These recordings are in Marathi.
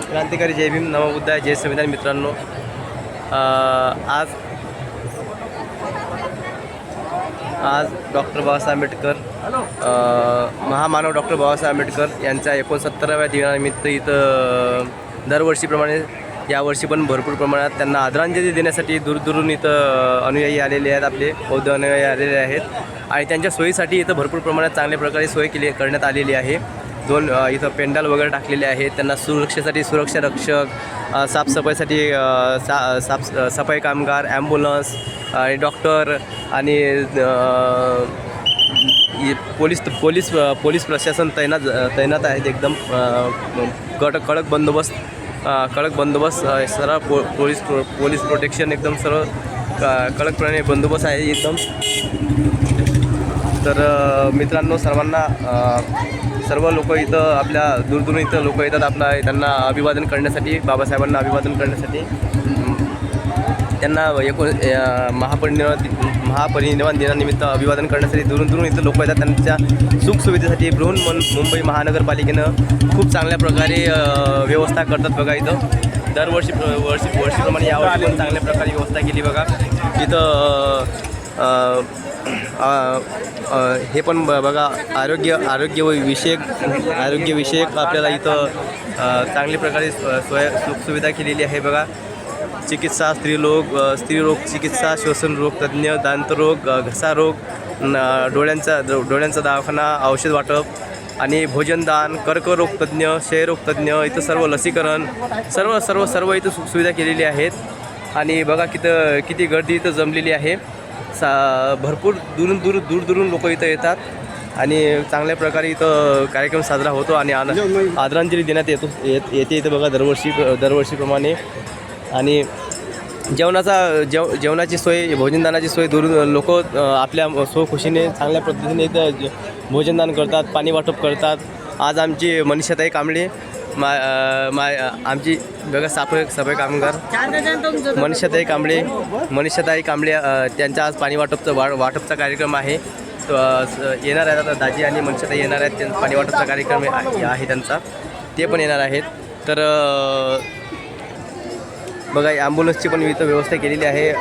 क्रांतिकारी जय भीम, नवबुद्धाय, जय संविधान. मित्रांनो, आज डॉक्टर बाबासाहेब आंबेडकर, महामानव डॉक्टर बाबासाहेब आंबेडकर यांच्या 69व्या दिनानिमित्त इथं दरवर्षीप्रमाणे यावर्षी पण भरपूर प्रमाणात त्यांना आदरांजली देण्यासाठी दूरदूरून इथं अनुयायी आलेले आहेत. आपले बौद्ध अनुयायी आलेले आहेत आणि त्यांच्या सोयीसाठी इथं भरपूर प्रमाणात चांगल्या प्रकारे सोय करण्यात आलेली आहे. इथं पेंडाल वगैरे टाकलेले आहेत. त्यांना सुरक्षेसाठी सुरक्षा रक्षक, साफसफाईसाठी सफाई कामगार, ॲम्ब्युलन्स आणि डॉक्टर आणि पोलीस प्रशासन तैनात आहेत. एकदम कडक बंदोबस्त सर्व पोलीस प्रोटेक्शन एकदम सर्व कडकपणे बंदोबस्त आहे एकदम. तर मित्रांनो, सर्व लोक इथं आपल्या दूरदूरून इथं लोक येतात त्यांना अभिवादन करण्यासाठी, बाबासाहेबांना अभिवादन करण्यासाठी. त्यांना महापरिनिर्वाण दिनानिमित्त अभिवादन करण्यासाठी दुरून इथं लोक येतात. त्यांच्या सुखसुविधेसाठी मुंबई महानगरपालिकेनं खूप चांगल्या प्रकारे व्यवस्था करतात बघा. इथं वर्षीप्रमाणे यावर्षी पण चांगल्या प्रकारे व्यवस्था केली बघा. इथं हे पण बघा, आरोग्य विषयक आपल्याला इथं चांगल्या प्रकारे सुखसुविधा केलेली आहे बघा. चिकित्सा, स्त्रीरोग चिकित्सा, श्वसन रोग तज्ज्ञ, दांतरोग, घसारोग, डोळ्यांचा दवाखाना, औषध वाटप आणि भोजनदान, कर्करोग तज्ज्ञ, क्षयरोग तज्ज्ञ, इथं सर्व लसीकरण, सर्व इथं सुखसुविधा केलेली आहेत. आणि बघा किती गर्दी इथं जमलेली आहे. भरपूर दूरून लोक इथं येतात आणि चांगल्या प्रकारे इथं कार्यक्रम साजरा होतो आणि आदरांजली देण्यात येते इथं बघा दरवर्षीप्रमाणे. आणि जेवणाची सोय, भोजनदानाची सोय दूरून लोक आपल्या स्वखुशीने चांगल्या पद्धतीने इथं भोजनदान करतात, पाणी वाटप करतात. आज आमची मनीषाताई कांबळे, आमची बघा सफाई कामगार मनीषाताई कांबळे त्यांचा आज पाणी वाटपचा कार्यक्रम आहे. येणार आहेत आता दाजी आणि मनीषाताई येणार आहेत. त्यांचा पाणी वाटपचा कार्यक्रम आहे त्यांचा, ते पण येणार आहेत. तर बघा, ॲम्ब्युलन्सची पण इथं व्यवस्था केलेली आहे.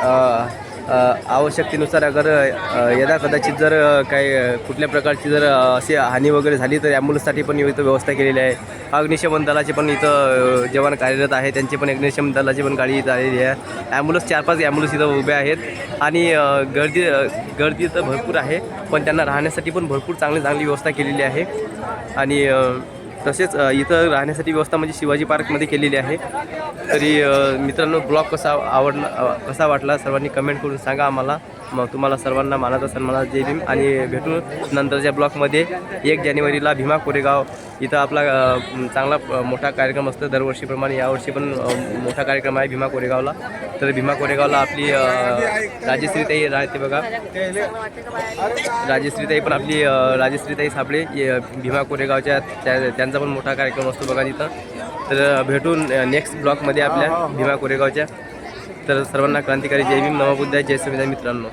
आवश्यकतेनुसार अगर कदाचित जर काही कुठल्या प्रकारची जर अशी हानी वगैरे झाली तर ॲम्ब्युलन्ससाठी पण इथं व्यवस्था केलेली आहे. अग्निशमन दलाचे पण इथं जवान कार्यरत आहे, त्यांची पण अग्निशमन दलाची पण गाडी इथं आलेली आहे. ॲम्ब्युलन्स 4-5 ॲम्ब्युलन्स इथं उभ्या आहेत आणि गर्दी इथं भरपूर आहे, पण त्यांना राहण्यासाठी पण भरपूर चांगली व्यवस्था केलेली आहे. आणि तसेच इथं राहण्यासाठी व्यवस्था म्हणजे शिवाजी पार्कमध्ये केलेली आहे. तरी मित्रांनो, ब्लॉग कसा वाटला सर्वांनी कमेंट करून सांगा आम्हाला. मग तुम्हाला सर्वांना मानाचा सन्मानाचा जय भीम. आणि भेटू नंतरच्या ब्लॉगमध्ये. 1 जानेवारीला भीमा कोरेगाव इथं आपला चांगला मोठा कार्यक्रम असतो दरवर्षीप्रमाणे. यावर्षी पण मोठा कार्यक्रम आहे भीमा कोरेगावला. तर भीमा कोरेगावला आपली राजश्रीताई राहते बघा. राजश्रीताई पण आपली राजश्रीताई साबळे भीमा कोरेगावच्या त्यांचा पण मोठा कार्यक्रम असतो बघा तिथं. तर भेटून नेक्स्ट ब्लॉगमध्ये आपल्या भीमा कोरेगावच्या. तर सर्वांना क्रांतिकारी जय भीम, नवबुद्धाय, जय संविधान मित्रांनो.